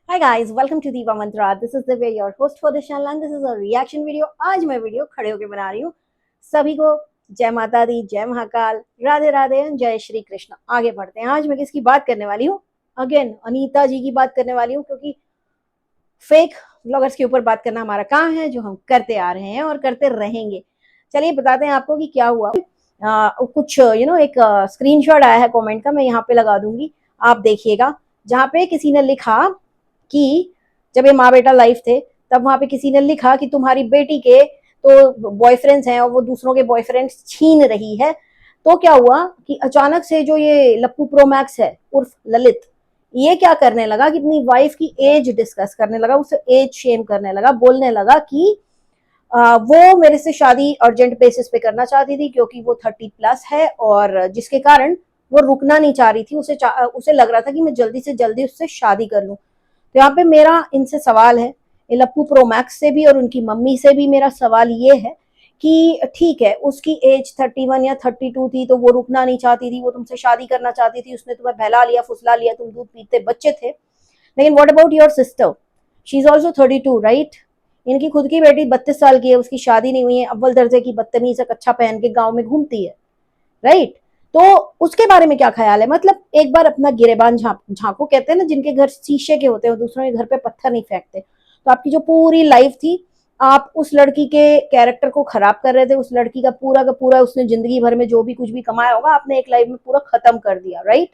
Hi guys, welcome to Diva Mantra. This is Divya, your host for this channel, and this is a reaction video. आज मैं video खड़े होकर बना रही हूँ। सभी को जय माता दी, जय महाकाल, राधे राधे, जय श्री कृष्ण। आगे बढ़ते हैं। आज मैं किसकी बात करने वाली हूँ? अगेन अनीता जी की बात करने वाली हूँ, क्योंकि फेक ब्लॉगर्स के ऊपर बात करना हमारा काम है, जो हम करते आ रहे हैं और करते रहेंगे। चलिए बताते हैं आपको कि क्या हुआ। कुछ एक स्क्रीनशॉट आया है कमेंट का, मैं यहाँ पे लगा दूंगी, आप देखिएगा। जहाँ पे किसी ने लिखा कि जब ये माँ बेटा लाइव थे, तब वहां पे किसी ने लिखा कि तुम्हारी बेटी के तो बॉयफ्रेंड्स हैं और वो दूसरों के बॉयफ्रेंड्स छीन रही है। तो क्या हुआ कि अचानक से जो ये लप्पू प्रो मैक्स है उर्फ ललित, ये क्या करने लगा कि अपनी वाइफ की एज डिस्कस करने लगा, उसे एज शेम करने लगा, बोलने लगा कि वो मेरे से शादी अर्जेंट बेसिस पे करना चाहती थी, क्योंकि वो 30+ है और जिसके कारण वो रुकना नहीं चाह रही थी। उसे लग रहा था कि मैं जल्दी से जल्दी उससे शादी कर लूं। तो यहाँ पे मेरा इनसे सवाल है, लप्पू प्रो मैक्स से भी और उनकी मम्मी से भी मेरा सवाल ये है कि ठीक है, उसकी एज 31 या 32 थी, तो वो रुकना नहीं चाहती थी, वो तुमसे शादी करना चाहती थी, उसने तुम्हें बहला लिया, फुसला लिया, तुम दूध पीते बच्चे थे। लेकिन what about your sister? She is also 32, right? इनकी खुद की बेटी 32 साल की है, उसकी शादी नहीं हुई है, अव्वल दर्जे की बदतमीज से कच्छा पहन के गाँव में घूमती है, राइट? तो उसके बारे में क्या ख्याल है? मतलब एक बार अपना गिरेबान झांको, कहते हैं ना, जिनके घर शीशे के होते हैं दूसरों के घर पे पत्थर नहीं फेंकते। तो आपकी जो पूरी लाइफ थी, आप उस लड़की के कैरेक्टर को खराब कर रहे थे। उस लड़की का पूरा उसने जिंदगी भर में जो भी कुछ भी कमाया होगा, आपने एक लाइफ में पूरा खत्म कर दिया, राइट?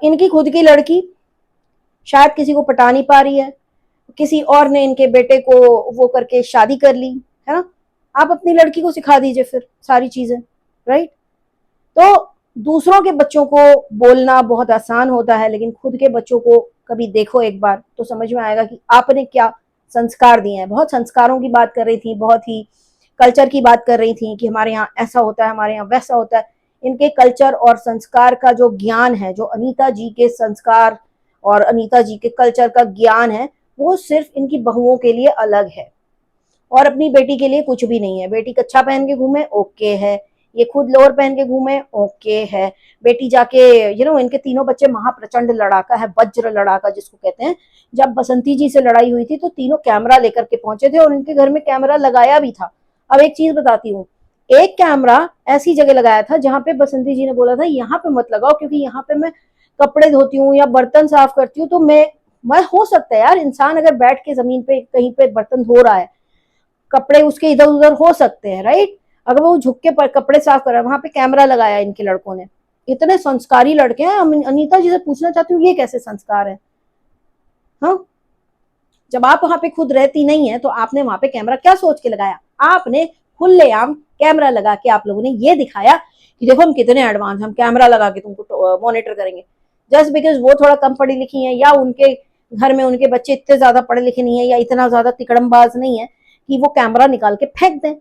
इनकी खुद की लड़की शायद किसी को पटा नहीं पा रही है, किसी और ने इनके बेटे को वो करके शादी कर ली, है ना? आप अपनी लड़की को सिखा दीजिए फिर सारी चीजें, राइट? तो दूसरों के बच्चों को बोलना बहुत आसान होता है, लेकिन खुद के बच्चों को कभी देखो एक बार, तो समझ में आएगा कि आपने क्या संस्कार दिए हैं। बहुत संस्कारों की बात कर रही थी, बहुत ही कल्चर की बात कर रही थी कि हमारे यहाँ ऐसा होता है, हमारे यहाँ वैसा होता है। इनके कल्चर और संस्कार का जो ज्ञान है, जो अनीता जी के संस्कार और अनीता जी के कल्चर का ज्ञान है, वो सिर्फ इनकी बहुओं के लिए अलग है और अपनी बेटी के लिए कुछ भी नहीं है। बेटी कच्छा पहन के घूमे, ओके है। ये खुद लोअर पहन के घूमे, ओके है। बेटी जाके इनके तीनों बच्चे महाप्रचंड लड़ाका है, वज्र लड़ाका जिसको कहते हैं। जब बसंती जी से लड़ाई हुई थी तो तीनों कैमरा लेकर के पहुंचे थे और इनके घर में कैमरा लगाया भी था। अब एक चीज बताती हूँ, एक कैमरा ऐसी जगह लगाया था जहां पे बसंती जी ने बोला था यहाँ पे मत लगाओ, क्योंकि यहाँ पे मैं कपड़े धोती हूँ या बर्तन साफ करती हूँ, तो मैं हो सकता है यार, इंसान अगर बैठ के जमीन पे कहीं पे बर्तन धो रहा है, कपड़े उसके इधर उधर हो सकते हैं, राइट? अगर वो झुक के कपड़े साफ कर रहा है, वहां पे कैमरा लगाया इनके लड़कों ने। इतने संस्कारी लड़के हैं। अनीता जी से पूछना चाहती हूँ, ये कैसे संस्कार है? हाँ, जब आप वहां पे खुद रहती नहीं है तो आपने वहां पे कैमरा क्या सोच के लगाया? आपने खुलेआम कैमरा लगा के आप लोगों ने ये दिखाया कि देखो हम कितने एडवांस, हम कैमरा लगा के तुमको मॉनिटर करेंगे। जस्ट बिकॉज वो थोड़ा कम पढ़ी लिखी है, या उनके घर में उनके बच्चे इतने ज्यादा पढ़े लिखे नहीं है, या इतना ज्यादा तिकड़मबाज नहीं है कि वो कैमरा निकाल के फेंक दें।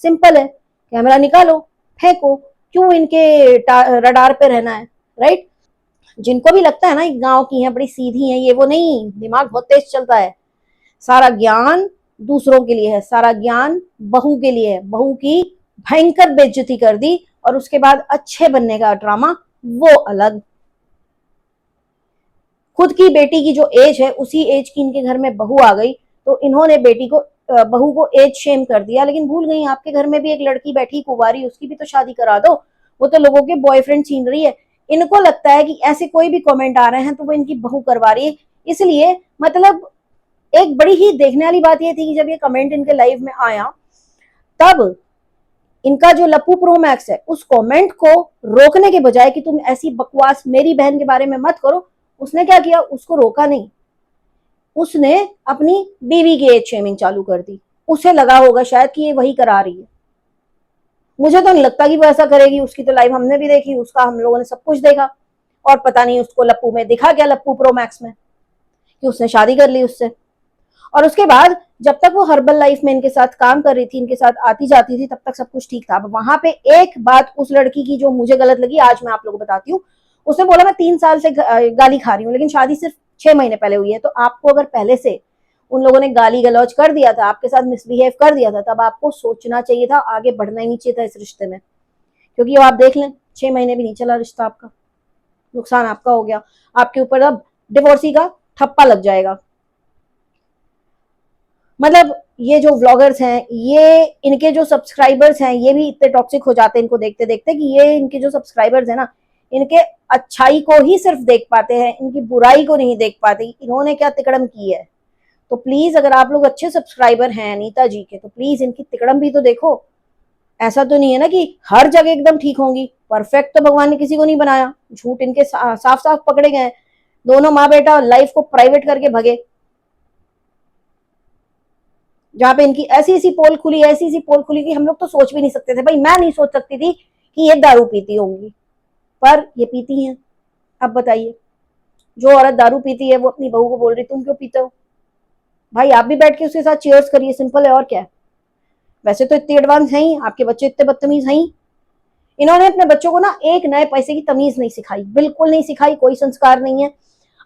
सिंपल है, कैमरा निकालो, फेंको। क्यों इनके रडार पे रहना है, राइट? जिनको भी लगता है ना गांव की है, बड़ी सीधी है, ये वो नहीं, दिमाग बहुत तेज चलता है। सारा ज्ञान दूसरों के लिए है, सारा ज्ञान बहू के लिए है। बहू की भयंकर बेइज्जती कर दी और उसके बाद अच्छे बनने का ड्रामा वो अलग। खुद की बेटी की जो एज है, उसी एज की इनके घर में बहू आ गई, तो इन्होंने बेटी को बहू को एज शेम कर दिया। लेकिन भूल गई, आपके घर में भी एक लड़की बैठी कुंवारी, उसकी भी तो शादी करा दो। वो तो लोगों के बॉयफ्रेंड छीन रही है। इनको लगता है कि ऐसे कोई भी कमेंट आ रहे हैं तो वो इनकी बहू करवा रही है, इसलिए मतलब एक बड़ी ही देखने वाली बात यह थी कि जब ये कमेंट इनके लाइव में आया, तब इनका जो लप्पू प्रो मैक्स है, उस कमेंट को रोकने के बजाय कि तुम ऐसी बकवास मेरी बहन के बारे में मत करो, उसने क्या किया? उसको रोका नहीं, उसने अपनी बीवी की एज शेमिंग चालू कर दी। उसे लगा होगा शायद कि ये वही करा रही है। मुझे तो नहीं लगता कि वो ऐसा करेगी। उसकी तो लाइव हमने भी देखी, उसका हम लोगों ने सब कुछ देखा, और पता नहीं उसको लप्पू में दिखा क्या, लप्पू प्रो मैक्स में, कि उसने शादी कर ली उससे। और उसके बाद जब तक वो हर्बल लाइफ में इनके साथ काम कर रही थी, इनके साथ आती जाती थी, तब तक सब कुछ ठीक था। अब वहां पे एक बात उस लड़की की जो मुझे गलत लगी, आज मैं आप लोगों को बताती हूँ। उसने बोला मैं 3 साल से गाली खा रही हूँ, लेकिन शादी सिर्फ 6 महीने पहले हुई है। तो आपको अगर पहले से उन लोगों ने गाली गलौज कर दिया था, आपके साथ मिसबिहेव कर दिया था, तब आपको सोचना चाहिए था, आगे बढ़ना ही नहीं चाहिए था इस रिश्ते में। क्योंकि आप देख लें, 6 महीने भी नहीं चला रिश्ता आपका, नुकसान आपका हो गया। आपके ऊपर अब डिवोर्सी का ठप्पा लग जाएगा। मतलब ये जो व्लॉगर्स हैं, ये इनके जो सब्सक्राइबर्स हैं, ये भी इतने टॉक्सिक हो जाते हैं इनको देखते देखते कि ये इनके जो सब्सक्राइबर्स हैं ना, इनके अच्छाई को ही सिर्फ देख पाते हैं, इनकी बुराई को नहीं देख पाते इन्होंने क्या तिकड़म की है। तो प्लीज अगर आप लोग अच्छे सब्सक्राइबर हैं अनीता जी के, तो प्लीज इनकी तिकड़म भी तो देखो। ऐसा तो नहीं है ना कि हर जगह एकदम ठीक होंगी। परफेक्ट तो भगवान ने किसी को नहीं बनाया। झूठ इनके साफ साफ पकड़े गए। दोनों माँ बेटा लाइफ को प्राइवेट करके भगे, जहां पे इनकी ऐसी ऐसी पोल खुली, ऐसी ऐसी पोल खुली कि हम लोग तो सोच भी नहीं सकते थे। भाई मैं नहीं सोच सकती थी कि ये दारू पीती होंगी, पर ये पीती हैं। अब बताइए, जो औरत दारू पीती है वो अपनी बहू को बोल रही तुम क्यों पीते हो? भाई आप भी बैठ के उसके साथ चीयर्स करिए, सिंपल है और क्या है। वैसे तो इतने एडवांस हैं ही, आपके बच्चे इतने बदतमीज हैं ही। इन्होंने अपने बच्चों को ना एक नए पैसे की तमीज नहीं सिखाई, बिल्कुल नहीं सिखाई, कोई संस्कार नहीं है।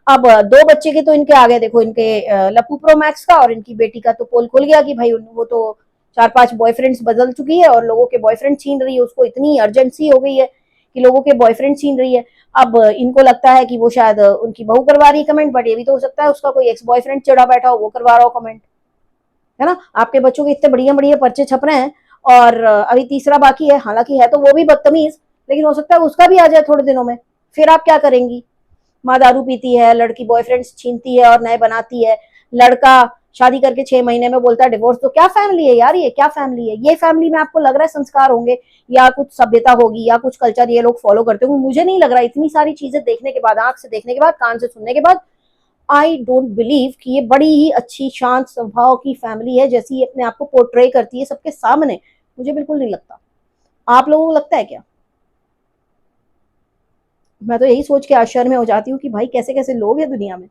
अब दो बच्चे के तो इनके आ गए, देखो इनके लपू प्रो मैक्स का और इनकी बेटी का तो पोल खुल गया कि भाई वो तो 4-5 बॉयफ्रेंड्स बदल चुकी है और लोगों के बॉयफ्रेंड छीन रही है। उसको इतनी अर्जेंसी हो गई है कि लोगों के बॉयफ्रेंड छीन रही है। अब इनको लगता है कि वो शायद उनकी बहू करवा रही कमेंट, बट ये भी तो हो सकता है उसका कोई एक्स बॉयफ्रेंड चढ़ा बैठा हो, वो करवा रहा हो कमेंट, है ना। आपके बच्चों के इतने बढ़िया बढ़िया पर्चे छप रहे हैं और अभी तीसरा बाकी है, हालांकि है तो वो भी बदतमीज, लेकिन हो सकता है उसका भी आ जाए थोड़े दिनों में। फिर आप क्या करेंगी? माँ दारू पीती है, लड़की बॉयफ्रेंड छीनती है और नए बनाती है, लड़का शादी करके 6 महीने में बोलता है डिवोर्स। तो क्या फैमिली है यार, ये क्या फैमिली है? ये फैमिली में आपको लग रहा है संस्कार होंगे या कुछ सभ्यता होगी या कुछ कल्चर ये लोग फॉलो करते होंगे? मुझे नहीं लग रहा। इतनी सारी चीजें देखने के बाद, आंख से देखने के बाद, कान से सुनने के बाद, आई डोंट बिलीव कि ये बड़ी ही अच्छी शांत स्वभाव की फैमिली है जैसी ये अपने आप को पोर्ट्रे करती है सबके सामने। मुझे बिल्कुल नहीं लगता। आप लोगों को लगता है क्या? मैं तो यही सोच के आश्चर्य में हो जाती हूँ कि भाई कैसे कैसे लोग हैं दुनिया में।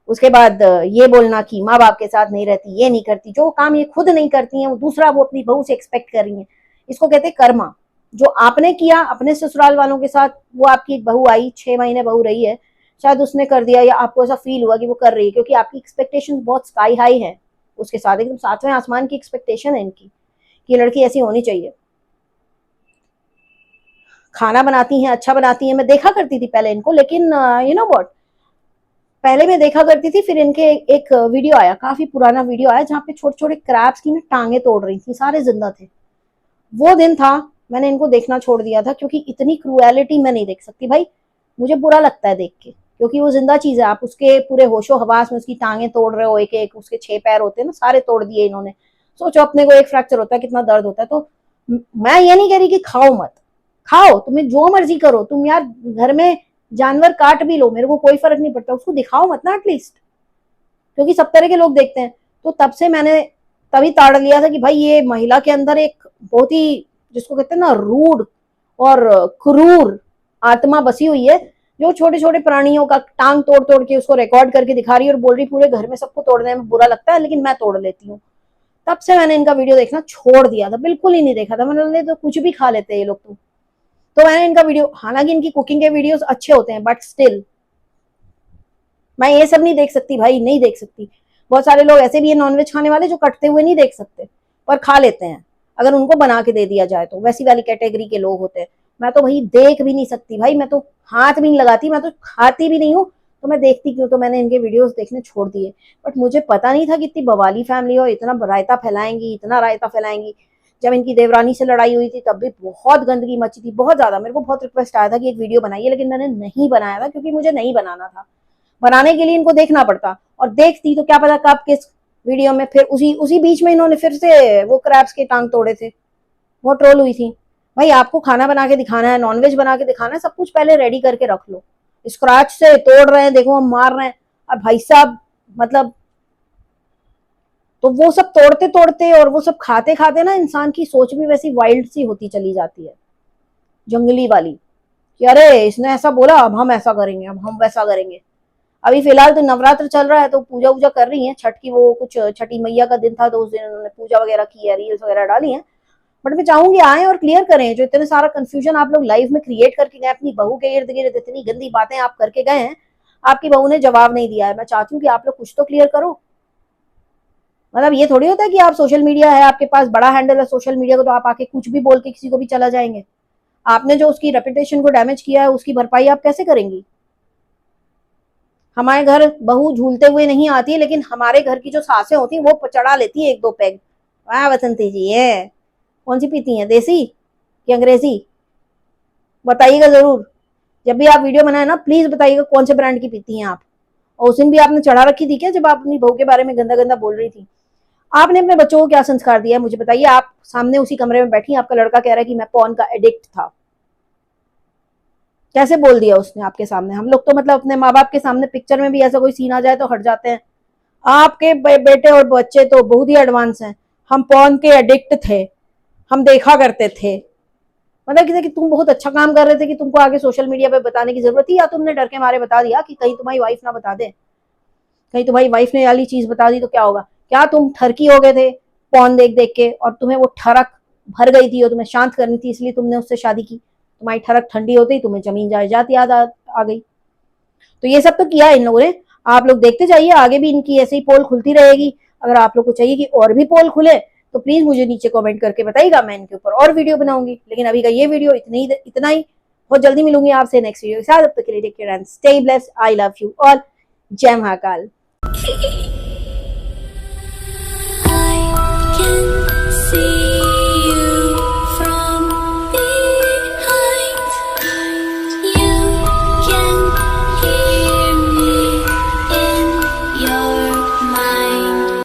उसके बाद ये बोलना कि माँ बाप के साथ नहीं रहती, ये नहीं करती, जो काम ये खुद नहीं करती हैं वो दूसरा वो अपनी बहू से एक्सपेक्ट कर रही है। इसको कहते हैं कर्मा। जो आपने किया अपने ससुराल वालों के साथ, वो आपकी बहू आई 6 महीने बहू रही है, शायद उसने कर दिया या आपको ऐसा फील हुआ कि वो कर रही है, क्योंकि आपकी एक्सपेक्टेशन बहुत स्काई हाई है उसके साथ, एकदम सातवें आसमान की एक्सपेक्टेशन है इनकी कि लड़की ऐसी होनी चाहिए। खाना बनाती हैं, अच्छा बनाती हैं। मैं देखा करती थी पहले इनको, लेकिन यू नो व्हाट, पहले मैं देखा करती थी, फिर इनके एक वीडियो आया, काफी पुराना वीडियो आया, जहाँ पे छोटे छोटे क्रैब्स की ना टांगे तोड़ रही थी, सारे जिंदा थे। वो दिन था मैंने इनको देखना छोड़ दिया था, क्योंकि इतनी क्रूएलिटी मैं नहीं देख सकती भाई। मुझे बुरा लगता है देख के, क्योंकि वो जिंदा चीज है, आप उसके पूरे होशो हवास में उसकी टांगे तोड़ रहे हो, एक एक उसके 6 पैर होते हैं ना, सारे तोड़ दिए इन्होंने। सोचो अपने को एक फ्रैक्चर होता है कितना दर्द होता है। तो मैं ये नहीं कह रही कि खाओ मत, खाओ, तुम्हें जो मर्जी करो तुम यार, घर में जानवर काट भी लो, मेरे को कोई फर्क नहीं पड़ता, उसको दिखाओ मत ना एटलीस्ट, क्योंकि सब तरह के लोग देखते हैं। तो तब से मैंने तभी ताड़ लिया था कि भाई ये महिला के अंदर एक बहुत ही, जिसको कहते हैं ना, रूड और क्रूर आत्मा बसी हुई है, जो छोटे छोटे प्राणियों का टांग तोड़ तोड़ के उसको रिकॉर्ड करके दिखा रही है और बोल रही पूरे घर में सबको तोड़ने में बुरा लगता है लेकिन मैं तोड़ लेती हूँ। तब से मैंने इनका वीडियो देखना छोड़ दिया था, बिल्कुल ही नहीं देखा था मैंने। तो कुछ भी खा लेते हैं ये लोग। तो मैंने इनका वीडियो, हालांकि इनकी कुकिंग के वीडियोस अच्छे होते हैं, बट स्टिल मैं ये सब नहीं देख सकती भाई, नहीं देख सकती। बहुत सारे लोग ऐसे भी है नॉनवेज खाने वाले जो कटते हुए नहीं देख सकते पर खा लेते हैं, अगर उनको बना के दे दिया जाए तो। वैसी वाली कैटेगरी के लोग होते हैं। मैं तो भाई देख भी नहीं सकती भाई, मैं तो हाथ भी नहीं लगाती, मैं तो खाती भी नहीं हूँ। तो मैं देखती क्यों? तो मैंने इनके वीडियोस देखने छोड़ दिए। बट मुझे पता नहीं था कि इतनी बवाली फैमिली हो, इतना रायता फैलाएंगी, इतना रायता फैलाएंगी। जब इनकी देवरानी से लड़ाई हुई थी तब भी बहुत गंदगी मची थी, बहुत ज्यादा। मेरे को बहुत रिक्वेस्ट आया था कि एक वीडियो बनाइए, लेकिन मैंने नहीं बनाया था क्योंकि मुझे नहीं बनाना था। बनाने के लिए इनको देखना पड़ता, और देखती तो क्या पता कब किस वीडियो में फिर उसी उसी बीच में इन्होंने फिर से वो क्रैब्स के टांग तोड़े थे। वो ट्रोल हुई थी। भाई आपको खाना बना के दिखाना है, नॉनवेज बना के दिखाना है, सब कुछ पहले रेडी करके रख लो। स्क्रैच से तोड़ रहे हैं, देखो हम मार रहे हैं। अब भाई साहब, मतलब, तो वो सब तोड़ते तोड़ते और वो सब खाते खाते ना इंसान की सोच भी वैसी वाइल्ड सी होती चली जाती है, जंगली वाली, कि अरे इसने ऐसा बोला अब हम ऐसा करेंगे, अब हम वैसा करेंगे। अभी फिलहाल तो नवरात्र चल रहा है तो पूजा वूजा कर रही है, छठ की, वो कुछ छठी मैया का दिन था तो उस दिन उन्होंने पूजा वगैरह की है, रील्स वगैरह डाली है। बट मैं चाहूंगी आए और क्लियर करें जो इतने सारा कंफ्यूजन आप लोग लाइव में क्रिएट करके गए अपनी बहू के इर्द गिर्द, इतनी गंदी बातें आप करके गए हैं, आपकी बहू ने जवाब नहीं दिया है। मैं चाहती हूँ कि आप लोग कुछ तो क्लियर करो। मतलब ये थोड़ी होता है कि आप सोशल मीडिया है, आपके पास बड़ा हैंडल है सोशल मीडिया को, तो आप आके कुछ भी बोल के किसी को भी चला जाएंगे। आपने जो उसकी रेपुटेशन को डैमेज किया है उसकी भरपाई आप कैसे करेंगी? हमारे घर बहू झूलते हुए नहीं आती है, लेकिन हमारे घर की जो सासें होती हैं वो चढ़ा लेती है 1-2 पैग। वाह बसंती जी, है कौन सी पीती हैं, देसी कि अंग्रेजी? बताइएगा जरूर। जब भी आप वीडियो बनाए ना प्लीज बताइएगा कौन से ब्रांड की पीती हैं आप। और उस दिन भी आपने चढ़ा रखी थी क्या, जब आप अपनी बहू के बारे में गंदा गंदा बोल रही थी? आपने अपने बच्चों को क्या संस्कार दिया है मुझे बताइए। आप सामने उसी कमरे में बैठी, आपका लड़का कह रहा है कि मैं पॉर्न का एडिक्ट था। कैसे बोल दिया उसने आपके सामने? हम लोग तो मतलब अपने माँ बाप के सामने पिक्चर में भी ऐसा कोई सीन आ जाए तो हट जाते हैं। आपके बेटे और बच्चे तो बहुत ही एडवांस हैं। हम पॉर्न के एडिक्ट थे, हम देखा करते थे। मतलब कि तुम बहुत अच्छा काम कर रहे थे कि तुमको आगे सोशल मीडिया पे बताने की जरूरत थी, या तुमने डर के मारे बता दिया कि कहीं तुम्हारी वाइफ ना बता दे? कहीं तुम्हारी वाइफ ने वाली चीज बता दी तो क्या होगा? क्या तुम ठरकी हो गए थे पॉर्न देख देख के, और तुम्हें वो ठरक भर गई थी और तुम्हें शांत करनी थी, इसलिए तुमने उससे शादी की? तुम्हारी ठरक ठंडी होती ही तुम्हें जमीन जायदाद याद आ गई। तो ये सब तो किया इन लोगों ने। आप लोग देखते जाइए, आगे भी इनकी ऐसे ही पोल खुलती रहेगी। अगर आप लोग को चाहिए कि और भी पोल खुले तो प्लीज मुझे नीचे कमेंट करके बताइएगा, मैं इनके ऊपर और वीडियो बनाऊंगी। लेकिन अभी का ये वीडियो इतना ही। बहुत जल्दी मिलूंगी आपसे नेक्स्ट वीडियो के साथ। तब तक के लिए take care and stay blessed. I love you all. जय महाकाल। I can see